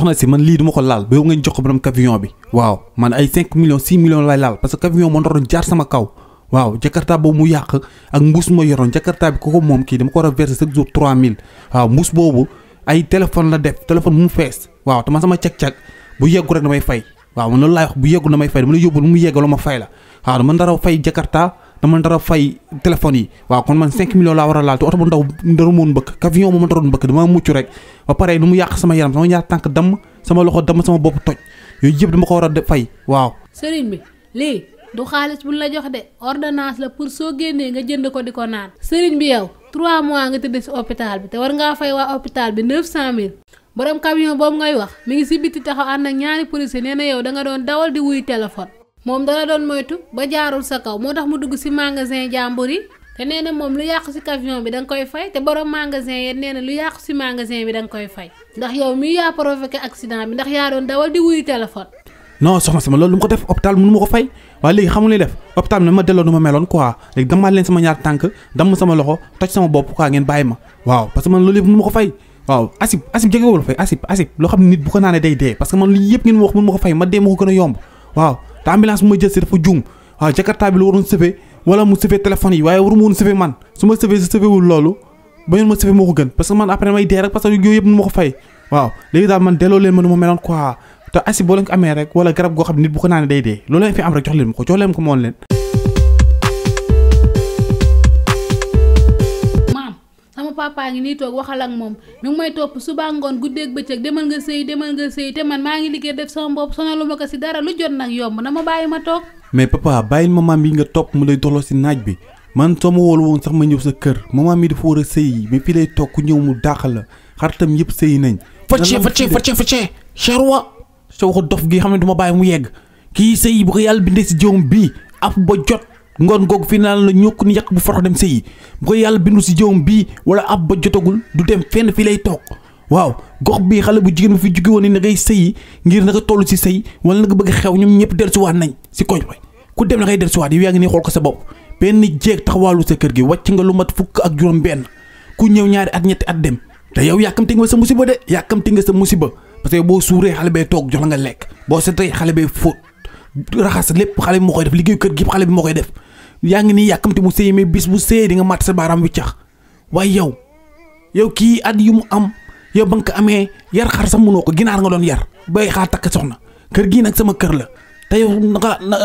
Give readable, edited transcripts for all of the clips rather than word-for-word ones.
soxna si man lii duma ko laal ba yow ngeen jox ko borom camion bi waaw man ay 5 millions 6 millions lay laal parce que camion moo doon jaar sama kaw waaw jakarta boobu mu yàq ak mbuus ma yoroon jakarta bi ko moom kii dama ko war a verser chaque jour 3000 waaw mbuus boobu ay téléphone la def téléphone bu mu fees waaw te man sama cag-cag bu yeggu rek damay fay waaw man loolu laay wax bu yeggu damay fay dama la yóbbul mu yeggaloo ma fay la waaw dama dara fay jakarta dama dara fay téléphone yi waaw kon man 5 millions laa war a laal te oto bu ndaw dara moon bëkk camion moom daroon bëkk dama mucc rek ba pare nu mu yàq sama yaram sama ñaar tànk damm sama loxo damm sama bopp toj yooyu yëpp dama ko war a fay waaw sëriñ bi lii du xaalis buñ la jox de ordonnance la pour soo génnee nga jënd ko di ko naan sëriñ bi yow 3 mois nga tëdd si hôpital bi te war ngaa fay waa hôpital bi 900000 borom camion boobu ngay wax mi ngi si biti taxaw ànd ak ñaari policier nee na yow da nga doon dawal di wuy téléphone moom dala doon moytu ba jaarul sa kaw moo tax mu dugg si magasin jàmbur yi te nee na moom lu yàqu si camion bi da nga koy fay te borom magasin yi nee na lu yàqu si magasin bi da nga koy fay ndax yow mii yaa provoqué accident bi ndax yaa doon dawal di wuy téléphone. non soxna sama loolu lu mu ko def hôpital mënu ma ko fay waaye léegi xamul li def hôpital bi ma delloo nu ma meloon quoi léegi damaa leen sama ñaar tànk damm sama loxo toj sama bopp quoi ngeen bàyyi ma waaw parce que man loolu yëpp mënu ma ko fay waaw asib jegewul fay asib loo xam ne nit bu ko naanee day dee parce que man lii yëpp ngeen ma wax mënu ma ko fay ma dee ma ko gën a yomb waaw te ambulance bu ma jël si dafa juum waaw jakarta bi la waroon sëfee wala mu sëfee téléphone yi waaye waru ma woon sëfee man su ma sëfee si sëfeewul loolu ba ñoon ma sëfee moo ko gën parce que man après may dee rek parce que yooyu yëpp mënu ma ko fay waaw léegi daal man delloo leen ma nu ma meloon quoi te asib boo leen ko amee rek wala garab goo xam ne nit bu ko naanee day dee loolu leen fi am rek jox leen ko moon leen sama papa ngi nii toog waxal ak moom mi ngi may topp suba ngoon guddeeg bëccëg demal nga sëy te man maa ngi liggéey def sama bopp sonalu ma ko si dara lu jot nag yomb na ma bàyyi ma toog mais papa bàyyil maman bi nga topp mu lay doxloo si naaj bi man soo ma woolu woon sax ma ñëw sa kër maman mi dafa war a sëy mais fii lay toog ku ñëw mu dàqal la xaritam yëpp sëy nañ facce charwa sa waxu dof gi xam ne duma bàyyi mu yegg kii sëy bu ko yàlla bindee si jawam bii af ba jot ngoon googu fi naan la ñokk ni yàq bu forox dem sëyi bu ko yàlla bindu si jawam bii wala ab ba jotagul du dem fenn fii lay toog waaw gox bii xale bu jigéen bu fi jóge woon ni na ngay sëyi ngir na nga toll si sëy wala na nga bëgg xew ñoom ñëpp dellusiwaat nañ si koñ bay ku dem na ngay dellusiwaat yow yaa ngi nii xool ko sa bopp benn jeeg taxawaalu sa kër gi wàcc nga lu mat fukk ak juróom benn ku ñëw ñaari at ñetti at dem te yow yàkkamti nga sa musiba de yàkkamti nga sa musiba parce que boo suuree xale bee toog jox la nga lekk boo setee xale bee fóot raxas lépp xale bi moo koy def liggéeyu kër gi xale bi moo koy def yaa ngi nii yàkkamti mu sëy mais bis bu sëy di nga màtt sa baaraam wi cax waaye yow kii at yu mu am yow ba nga ko amee yar xar sax mënoo ko ginaar nga doon yar bay xaar takk soxna kër gii nag sama kër la te yow naka na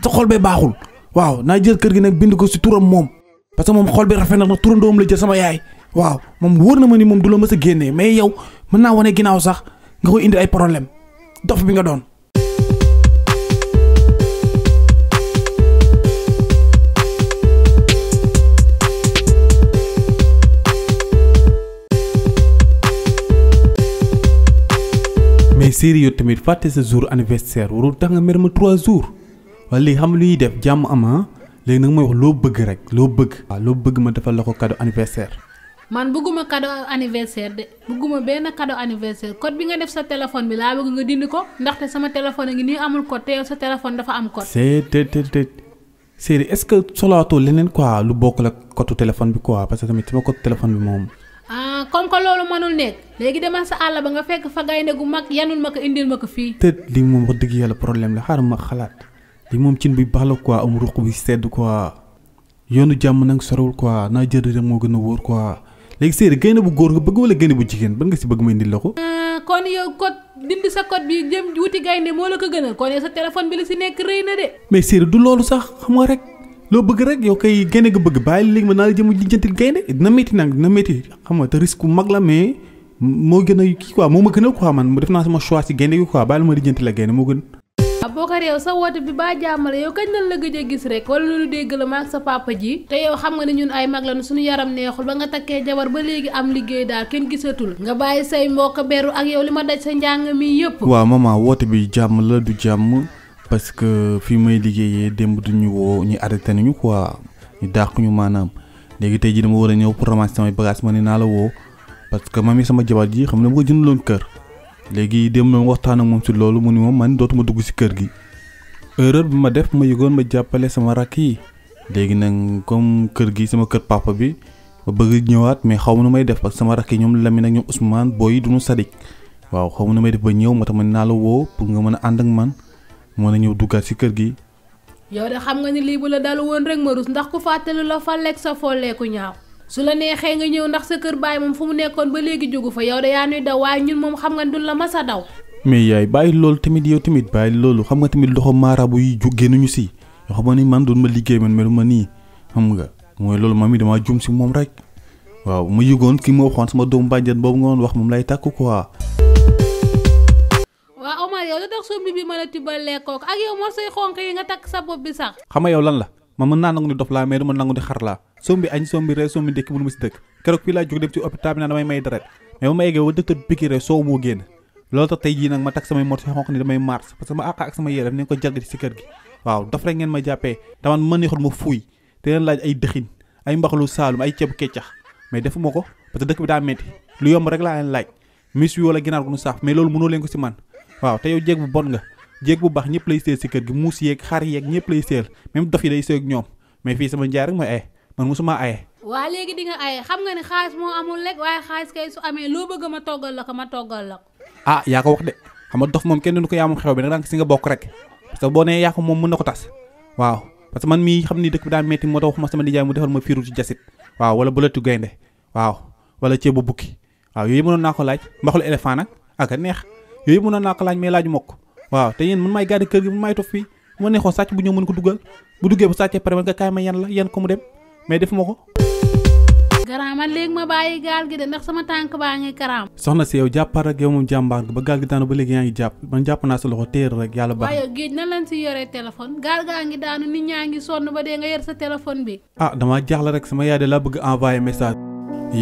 sa xol bee baaxul waaw naa jël kër gi nag bind ko si turam moom parce que moom xol bi rafet na nag turandoom la jël sama yaay waaw moom wóor na ma ni moom du la mës a génnee mais yow mën naa wane ginnaaw sax nga koy indi ay problème dof bi nga doon. mais série yow tamit fàtte sa jour anniversaire warul tax nga mer ma 3 jours wala léegi xam luy def jàmm ama léegi nag mooy wax loo bëgg rek loo bëgg. waaw loo bëgg ma defal la ko cadeau anniversaire. man bëgguma cadeau anniversaire de bëgguma benn cadeau anniversaire code bi nga def sa téléphone bi laa bëgg nga dindi ko ndaxte sama téléphone a ngi nii amul code te yow sa téléphone dafa am code. série est-ce que solaatoo leneen quoi lu bokk la code téléphone bi quoi parce que tamit sama code téléphone bi moom. comme que loolu mënul nekk léegi demal sa àll ba nga fekk fa gaynde gu mag yanul ma ko indil ma ko fii. lii moom wax dëgg yàlla problème la xaaral ma xalaat lii moom cin bi baax la quoi am ruq bi sedd quoi yoonu jàmm nag sorewul quoi naa jël rek moo gën a wóor quoi léegi séeri gaynde bu góor nga bëgg wala gaynde bu jigéen ban nga si bëgg ma indil la ko. kon yow code dindi sa code bi jëm wuti gaynde moo la ko gënal kon yow sa téléphone bi la si nekk rëy na de. mais séeri du loolu sax xam nga rek. loo bëgg rek yow kay gaynde nga bëgg bàyyi léegi ma naa la jëm lijjantil gaynde dina métti nag dina métti xam nga te risque bu mag la mais moo gën a kii quoi moo ma gënal quoi man mu def naa sama choix ci gaynde gi quoi bàyyi la ma lijjantil la gaynde moo gën. boo ko réew sa woote bi baa jàmmale yow kañ lañ la gëj a gis rek wala lu dégg la maag sa papa ji te yow xam nga ne ñun ay mag lañu suñu yaram neexul ba nga takkee jabar ba léegi am liggéey daal kenn gisatul nga bàyyi say mbokk beru ak yow li ma daj sa njàng mi yëpp. waaw maman woote bi jàmm la du jàmm parce que fii may liggéeyee démb duñu woo ñu arrêté nañu quoi ñu dàq ñu maanaam léegi tey jii dama war a ñëw pour ramasser samay bagages ma ne naa la woo parce que mami sama jabar ji xam ne dama ko jëndaloon kër léegi dem na waxtaan ak moom si loolu mu ni moom man dootuma dugg si kër gi erreur bi ma def ma yëgoon ma jàppale sama rakk yi léegi nag comme kër gi sama kër papa bi ma bëgg ñëwaat mais xaw ma nu may def parce que sama rakk yi ñoom Lamine ak ñoom Ousmane booy yi duñu sadik waaw xaw ma na may def ba ñëw moo tax ma naa la woo pour nga mën a ànd ak man mën a ñëw duggaat si kër gi. yow de xam nga ni lii bu la dalu woon rek ma rus ndax ku fàttali la fa lekk sa folleeku ñaaw su la neexee nga ñëw ndax sa kër baay moom fu mu nekkoon ba léegi jógu fa yow de yaa nuy daw waaye ñun moom xam nga duñ la mas a daw. mais yaay bàyyi loolu tamit yow tamit bàyyi loolu xam nga tamit loxo maaraabu yi génnuñu si yoo xam ni man doon ma liggéey man melu ma nii xam nga mooy loolu mami dama jum si moom rek waaw ma yëgoon ki ma waxoon sama doomu bàjjen boobu nga woon wax moom lay takk quoi. waaw Omar yow da tax sombi bi mën a tibbal lekkook ak yow mor say xonq yi nga takk sa bopp bi sax. xam nga yow lan la man mën naa nangu ni dof laa mais dama nangu ni xar laa sombi añ sombi rek sombi ndekki mënu ma si dëkk keroog fii laa jóg dem ci hôpital bi naa damay may deret mais ba ma eggee ba docteur pikiré soow moo génn loolu tax tey jii nag ma takk samay mor say xonq ni damay mars parce que ma àq ak sama yére ni ko jalgati si kër gi waaw dof rek ngeen ma jàppee daman ma neexul ma fuuy te leen laaj ay dëxin ay mbaxalu saalum ay ceebu keccax mais defuma ko parce que dëkk bi daa metti lu yomb rek laa leen laaj mis wi wala ginaar gu nu saaf mais loolu mënoo leen ko si man waaw te yow jéeg bu bon nga jéeg bu baax ñëpp lay seel si kër gi muus yeeg xar yeeg ñëpp lay seel même dof yi day seel ak ñoom mais fii sama njaay rek mooy aye man mosuma aye. waa léegi di nga aye xam nga ni xaalis moo amul rek waaye xaalis kay su amee loo bëgg ma toggal la ko ma toggal la ko. ah yaa ko wax de xam nga dof moom kenn du ko yaa moom xew bi nag si nga bokk rek parce que boo nee yaa ko moom mën na ko tas waaw parce que man mii xam ni dëkk bi daa metti moo tax waxuma sama nijaay mu defal ma fiiru ci jasit waaw wala bëlatu gaynde waaw wala ceebu bukki waaw yooyu mënoon naa ko laaj mbaxalu éléphant nag ak a neex yooyu mënoon naa ko laaj mais laaju mokk waaw te yéen man maay garder kër gi man maay toog fii bu ma neexoon sàcc bu ñëw mën ko dugal bu duggee bu sàccee pare man nga kaay ma yan ko mu dem mais defuma ko. garaam man léegi ma bàyyi gaal gi de ndax sama tànk baa ngi karaam. soxna si yow jàppal rek yow moom jàmbaar nga ba gaal gi daanu ba léegi yaa ngi jàpp man jàpp naa sa loxo téer rek yàlla baax. waaye géej na lañ si yoree téléphone gaal gaa ngi daanu nit ñaa ngi sonn ba dee nga yor sa téléphone bi. ah damaa jaaxle rek sama yaay de laa bëgg envoyer message.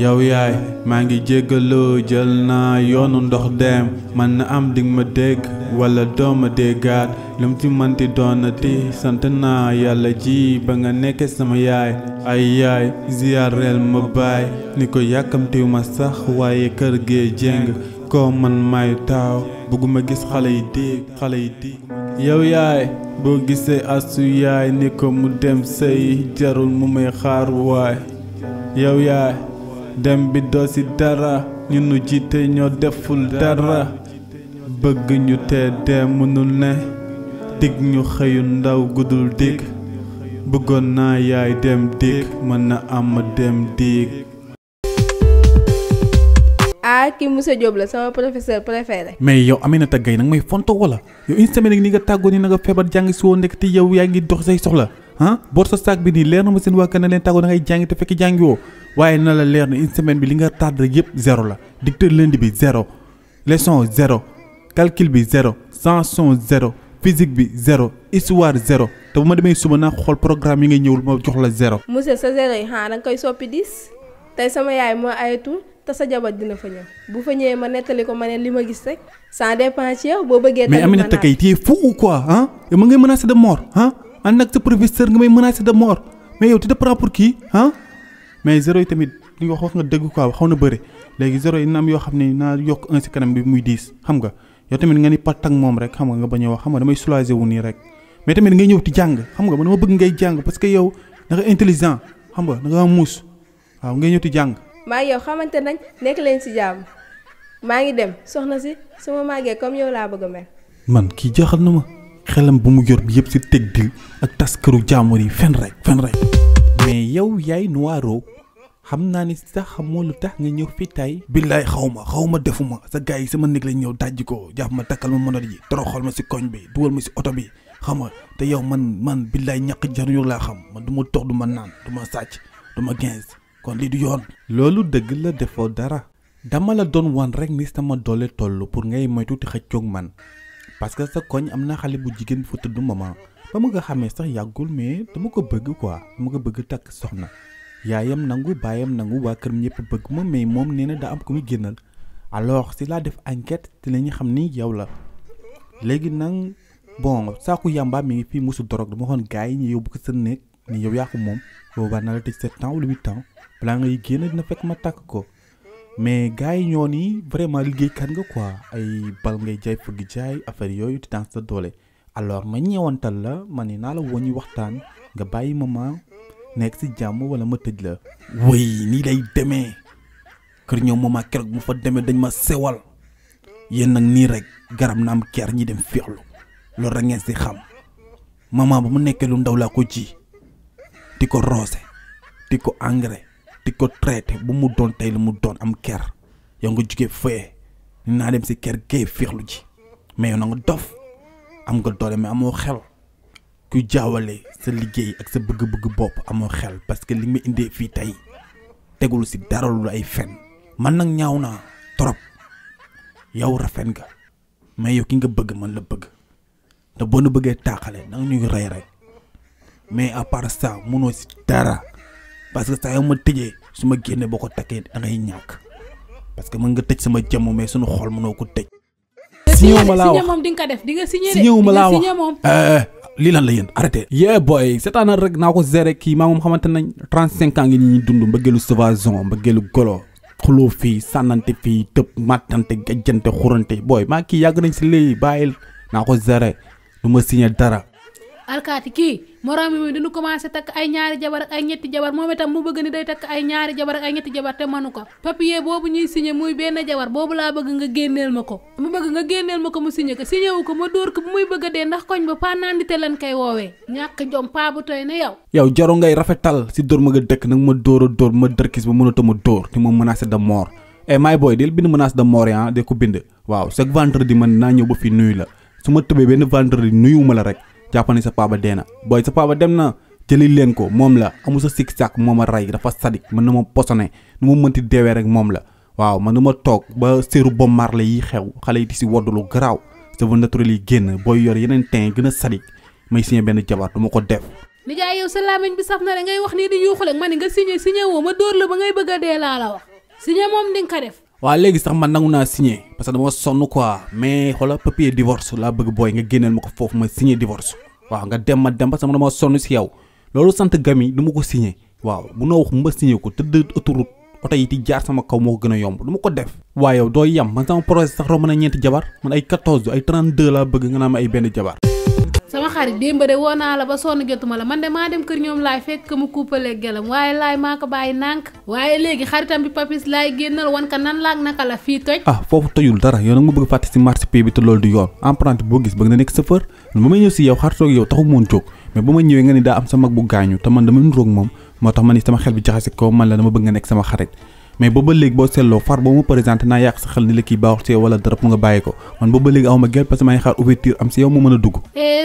yow yaay maa ngi jéggaloo jël naa yoonu ndox dem man na am dig ma dégg wala dooma déggaat lu mu ci manti doonati sant naa yàlla ji ba nga nekk sama yaay ay yaay ziareel ma baay ni ko yàkkamtiw ma sax waaye kër gee jéng ko man may taaw bëgguma gis xale yi dégg yow yaay boo gisee asu yaay ni ko mu dem sëy jarul mu may xaar waay yow yaay dem bi doo si dara ñu nu jiite ñoo deful dara bëgg ñu te dem mënul ne dig ñu xëyu ndaw guddul dig bëggoon naa yaay dem dig mën na am dem dig. ah kii monsieur Diop la sama professeur préféré. mais yow Aminata Gaye nag may fonto wala yow une semaine ak ni nga tàggoo ni na nga feebar jàng si woon nekk te yow yaa ngi dox say soxla ah boot sa saak bi nii leer na ma seen waa kan na leen tàggoo da ngay jàngi te fekk jàngi woo waaye na la leer na une semaine bi li nga tardé yëpp zéro la dicteur lundi bi zéro leçon zéro calcul bi zéro chanson zéro physique bi zéro histoire zéro te bu ma demee suba naa xool programme yi ngay ñëwul ma jox la zéro. monsieur sa zéro yi xanaa danga koy soppi 10 tey sama yaay moo ayatul te sa jabar dina fa ñëw bu fa ñëwee ma nettali ko ma ne li ma gis rek ça dépend ci yow boo bëggee. mais Aminata Gaye tu es fou ou quoi ah yow ma ngay menacé de mort ah ànd ak sa professeur nga may menacé de mort mais yow tu te prends pour qui ah. mais zéro yi tamit li nga wax nga dëgg quoi xaw na bëri léegi zéro yi na am yoo xam ne naa yokk un si kanam bi muy 10 xam nga yow tamit nga ni pat ak moom rek xam nga bañ a wax xam nga damay soulager wu nii rek mais tamit ngay ñëw ti jàng xam nga man dama bëgg ngay jàng parce que yow da nga intelligent xam nga da nga muus waaw ngay ñëw ti jàng. maa ngi yow xamante nañ nekk leen si jàmm maa ngi dem soxna si sama màggee comme yow laa bëgg a mel. man kii jaaxal na ma xelam bu mu yor bi yëpp si teg dil ak tas këru jàmbur yi fen rek. mais yow yaay Noiro xam naa ni sax xamoo lu tax nga ñëw fi tay billaay xaw ma defuma sa gars yi sama néeg lañ ñëw dajji ko jàpp ma takkal ma monot yi toroxal ma si koñ bi dugal ma si oto bi xam nga te yow man billaay ñàkk jaruñu laa xam man du ma tox du ma naan du ma sàcc du ma gens kon lii du yoon. loolu dëgg la defoo dara dama la doon wan rek ni sama doole toll pour ngay moytu ti xëccoog man parce que sa koñ am na xale bu jigéen fa tudd maman ba ma nga xamee sax yàggul mais dama ko bëgg quoi dama ko bëgg takk soxna yaayam nangu baayam nangu waa këram ñëpp bëgg ma mais moom nee na daa am ko muy génnal alors si laa def enquête te la ñu xam ni yow la léegi nag bon saaku yamba mi ngi fii musu dorog dama waxoon gars yi ñu yóbbu ko sa néeg ni yow yaa ko moom boobaa na la tëj 7 ans wala 8 ans balaa ngay génn dina fekk ma takk ko mais gars yi ñoo ni vraiment liggéeykat nga quoi ay bal ngay jaay fëgg jaay affaire yooyu di dans sa doole alors ma ñeewantal la ma ne naa la woon ñu waxtaan nga bàyyi maman nekk si jàmm wala ma tëj la. wéy nii lay demee kër ñoom maman keroog mu fa demee dañ ma sewal yéen nag nii rek garab na am ker ñi dem féexlu loolu rek ngeen si xam maman ba mu nekkee lu ndaw laa ko ji di ko roose di ko engrais di ko traité bu mu doon tey lu mu doon am ker yow nga jugee fee naa dem si ker gay féexlu ji mais yow na nga dof am nga doole mais amoo xel ku jaawale sa liggéey ak sa bëgg-bëgg bopp amoo xel parce que li ma indee fii tey tegul si dara lu ay fen man nag ñaaw naa trop yow rafet nga mais yow ki nga bëgg man la bëgg te boo nu bëggee taaxale nanga ñuy rey rek mais à part ça mënoo si dara parce que saa yow ma tëjee su ma génnee boo ko takkee da ngay ñàkk parce que mën nga tëj sama jëmm mais suñu xol mënoo ko tëj. signé ma laa wax moom di nga ko def di nga signé de. signé ma laa wax lii lan la yéen arrêté. yeah boy c'est-à-dire rek naa ko gérer kii maa moom xamante nañ 35 ans ngi ñuy dund mbëggeelu sauvagement mbëggeelu golo xuloo fii sànnante fii tëb màttante gajjante xurante booy maa kii yàgg nañ si léegi bàyyil naa ko gérer du ma signé dara. alkaati kii moroom mi dinu commencé takk ay ñaari jabar ak ay ñetti jabar moom itam mu bëgg ni day takk ay ñaari jabar ak ay ñetti jabar te manu ko papier boobu ñuy signé muy benn jabar boobu laa bëgg nga génneel ma ko mu signé ko signé wu ko ma dóor ko bu muy bëgg a dee ndax koñ ba panandite lan koy woowee ñàkk jom paa bu toy na yow jaro ngay rafetal si dóor ma nga dëkk nag ma dóor a dóor ma dërkis ba mënata ma dóor te ma menacé de mort my boy del bind menace de mort ya de ko bind waaw chaque vendredi man naa ñëw ba fi nuyu la su ma tëbee benn vendredi nuyuma la rek jàppani sa papa dee na booy sa papa dem na jëli leen ko moom la amul sa sik sak moom a rey dafa sadik man na ma posone nu ma mënti deewee rek moom la waaw man na ma toog ba séeru Bob Marley yi xew xale yi di si wodd lu garaaw cheveux naturel yi génn booy yor yeneen teint gën a sadik may signé benn jabar du ma ko def. nijaay yow sa làmmiñ bi saf na de ngay wax nii di yuuxu rek ma ni nga signé woo ma dóor la ba ngay bëgg a dee laa la wax signé moom di nga ko def. waaw léegi sax man nangu naa signé parce que dama sonn quoi mais xoolal papier divorce laa bëgg booy nga génneel ma ko foofu ma signé divorce waaw nga dem ma dem parce que dama sonn si yow loolu sant gami du ma ko signé waaw bu noo wax ma signé ko tëdd autoroute oto yi di jaar sama kaw moo ko gën a yomb du ma ko def. waaw yow doo yam man sama projet sax romb na ñeenti jabar man ay 14 ay 32 laa bëgg nga naa ma ay benn jabar. sama xarit démb de woo naa la ba sonn jotuma la man de maa dem kër ñoom laay fekk mu kuupalee gelam waaye laay maa ko bàyyi nànk waaye léegi xaritam bi papis laay génnal wan ka nan laak naka la fii toj. foofu tojul dara yow nag ma bëgg fàtte si marché bi te loolu du yoon emprunté boo gis bëgg na nekk chauffeur ba may ñëw si yow xaritoog yow taxu moon jóg mais ba ma ñëwee nga ni daa am sa mag bu gaañu te man dama nuroog moom moo tax ma ni sama xel bi jaxase ko man la dama bëgg nga nekk sama xarit mais booba léegi boo seetloo far boo ma présenté naa yàq sa xel ni la kii baaxul si yow wala dara pour nga bàyyi ko man booba léegi awma gel parce que maa ngi xaar ouverture am si yow ma mën a dugg.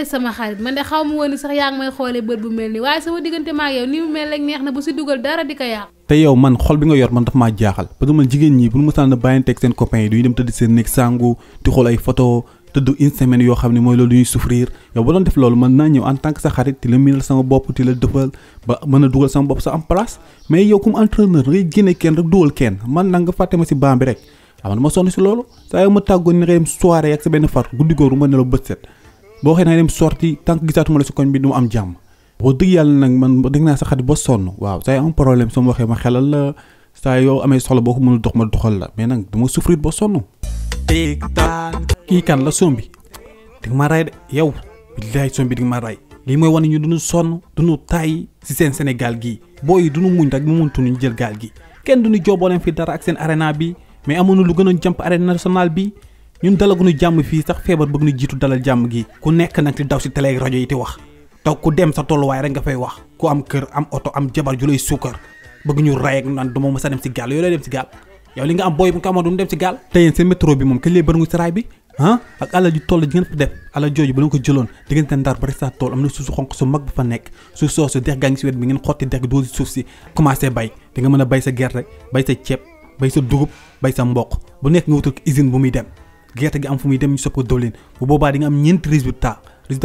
sama xarit man de xaw ma woon ni sax yaa ngi may xoolee bët bu mel ni waaye sama diggante maa ak yow ni mu mel rek neex na bu si dugal dara di ko yàq. te yow man xol bi nga yor man daf maa jaaxal parce que man jigéen ñi bu ñu mësaan a bàyyanteeg seen copains yi duñu dem tëdd seen néeg sangu di xool ay photo tëdd une semaine yoo xam ne mooy loolu ñuy souffrir yow ba doon def loolu man naa ñëw en tant que sa xarit ti la miinal sama bopp ti la defal ba mën a dugal sama bopp sa am place mais yow comme entraîneur ngay génne kenn rek dugal kenn man nag nga fàtte ma si baam bi rek waaw dama sonn si loolu saa yow ma tàggoon ni nga dem soirée ak sa benn far guddi googu ma ne la bët set boo xëy na dem sorti tant que gisaatuma la si koñ bi du ma am jàmm boo dëgg yàlla nag man dégg naa sa xarit ba sonn waaw saa yow am problème soo ma waxee ma xelal la saa yow amee soxla boo ko mënul dox ma doxal la mais nag dama souffrir ba sonn kii kan la sombi di nga ma ray de yow billaay sombi di nga ma ray lii mooy wane ñu duñu sonn duñu tay si seen Sénégal gii booy duñu muñ rek mu muntu ñu jël gaal gi kenn duñu joobooleen fi dara ak seen arena bi mais amuñu lu gën a jàmp arène nationale bi ñun dalaguñu jàmm fii sax feebar bëgg ñu jiitu dalal jàmm gi ku nekk nag di daw si télé rajo yi ti wax taw ku dem sa tolluwaay rek nga fay wax ku am kër am oto am jabar ju lay suukar bëgg ñu ray ak naan duma mës a dem si gaal yooyu lay dem si gaal yow li nga am booy bu ko amoon du dem si gaal te yéen seen métro bi moom kañ lay bërngu si raay bi ak alal ji toll ji ngeen fa def alal jooju ba leen ko jëloon diggante Ndar ba rek sa tool am na suuf su xonq su mag bu fa nekk suuf soosu dex gaa ngi si wet bi ngeen xotti dex doo si suuf si commencé bay di nga mën a bay sa gerte bay sa ceeb bay sa dugub bay sa mboq bu nekk nga wutal usine bu muy dem gerte gi am fu muy dem ñu sopp ko dawlin bu boobaa di nga am ñeenti résultat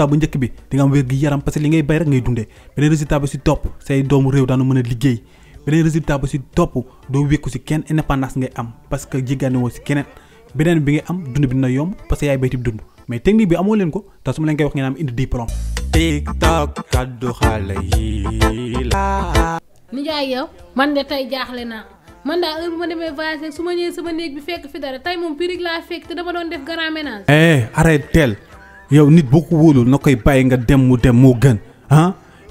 bu njëkk bi di nga am wér gi yaram parce que li ngay bay rek ngay dundee beneen résultat ba si topp say doomu réew daanu mën a liggéey beneen résultat ba si topp doo wékku si kenn indépendance ngay am parce que jéggaane woo si keneen beneen bi nga am dund bi dina yomb parce que yaay baytib dund mais technique bi amoo leen ko te su ma leen koy wax ngeen am indi diplôme. TikTok kaddu xale yi la. nijaay yow man de tey jaaxle naa man daal heure bu ma demee voyage su ma ñëwee sama néeg bi fekk fi dara tey moom pirig laa fekk te dama doon def grand ménage. arrête teel yow nit boo ko wóolul na koy bàyyi nga dem mu dem moo gën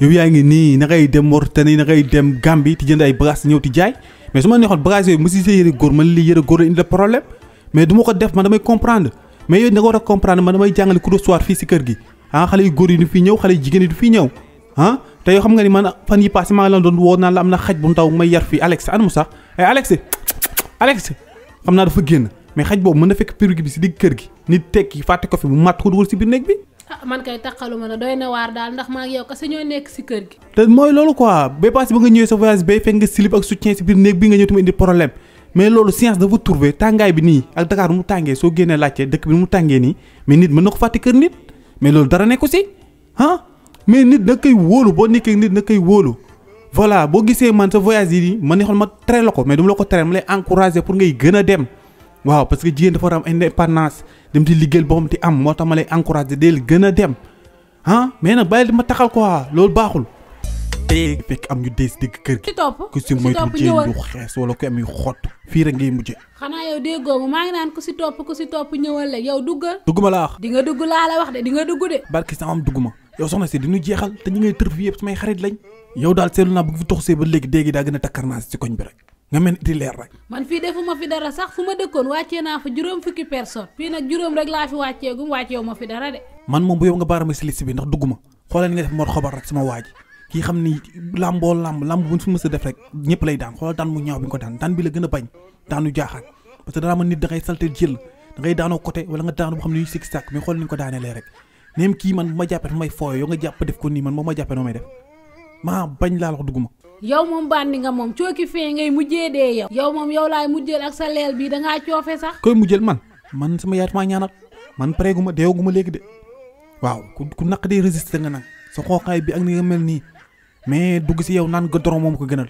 yow yaa ngi nii na ngay dem Mauritanie na ngay dem Gambie ti jënd ay bagages ñëw ti jaay mais su ma neexoon bagages yooyu mu si sa yëre góor man lii yëre góor la indi problème mais du ma ko def man damay comprendre mais yow da nga war a comprendre man damay jàngale cours de soir fii si kër gi xale yu góor yi du fi ñëw xale yu jigéen yi du fi ñëw te yoo xam nga ni man fan yi passé maa ngi la doon woo naan la am na xaj bu ndaw may yar fii Alex anamu sax Alex xam naa dafa génn mais xaj boobu mën na fekk perruque bi si digg kër gi nit tekki fàtte ko fi bu matt ko dugal si biir néeg bi. man kay taxaluma na doy na waar daal ndax maa ngi yow kese ñoo nekk si kër gi. te mooy loolu quoi ba passé ba nga ñëwee sa voyage bay fekk nga slip ak soutien si biir néeg bi nga ñëw tamit indi problème mais loolu science dafa trouver tàngaay bi nii ak Dakar mu tàngee soo génnee laajte dëkk bi mu tàngee nii mais nit mën na ko fàtte kër nit mais loolu dara nekku si mais nit na koy wóolu boo nekkee nit na koy wóolu voilà boo gisee man sa voyage yi man neexoon ma tere la ko mais du ma la ko tere ma lay encourager pour ngay gën a dem waaw parce que jigéen dafa war a am indépendance dem di liggéeyal boppam di am moo tax ma lay encourager del gën a dem mais nag bàyyi di ma taxal quoi loolu baaxul. te fekk am ñu dee si digg kër gi. ku si moytu jéem yu xees wala ku am yu xott fii rek ngay mujjee. xanaa yow déggoo ma maa ngi naan ku si topp ñëwal la yow duggal. dugguma la wax. di nga dugg laa la wax de di nga dugg de. barki sama am dugguma yow soxna si di ñu jeexal te ñu ngay tër fi yëpp samay xarit lañ. yow daal seetlu naa bëgg fi tox see ba léegi dégg daa gën a takkarnaas ci koñ bi rek nga mel di leer rek. man fii defuma fi dara sax fu ma dëkkoon wàccee naa fa juróom fukki personne fii nag juróom rek laa fi wàcceegum wàcceewu ma fi dara de. man moom bu yow nga baarama si liste bi ndax dugguma xoolal nga def mor xobar rek sama waa ji kii xam ni lamb buñ fi mës a def rek ñëpp lay daan xoolal daan mu ñaaw bi nga ko daan bi la gën a bañ daanu jaaxaat parce que danaa mën nit da ngay saltel jël da ngay daanoo côté wala nga daanu boo xam ne yu sikki sàkk mais xool ni nga ko daanelee rek même kii man bu ma jàppee may fooyo yow nga jàpp def ko nii man moo ma jàppee noo may def maa bañ laa wax dugguma. yow moom bandi nga moom cooki fee ngay mujjee dee yow moom yow laay mujjeel ak sa leel bii dangaa coofe sax. koy mujjeel man sama yaay maa ñaanal man pareeguma deewaguma léegi de waaw ku naq dee résister nga nag sa xooxaay bi ak ni nga mel nii mais dugg si yow naan nga dorom moom ko gënal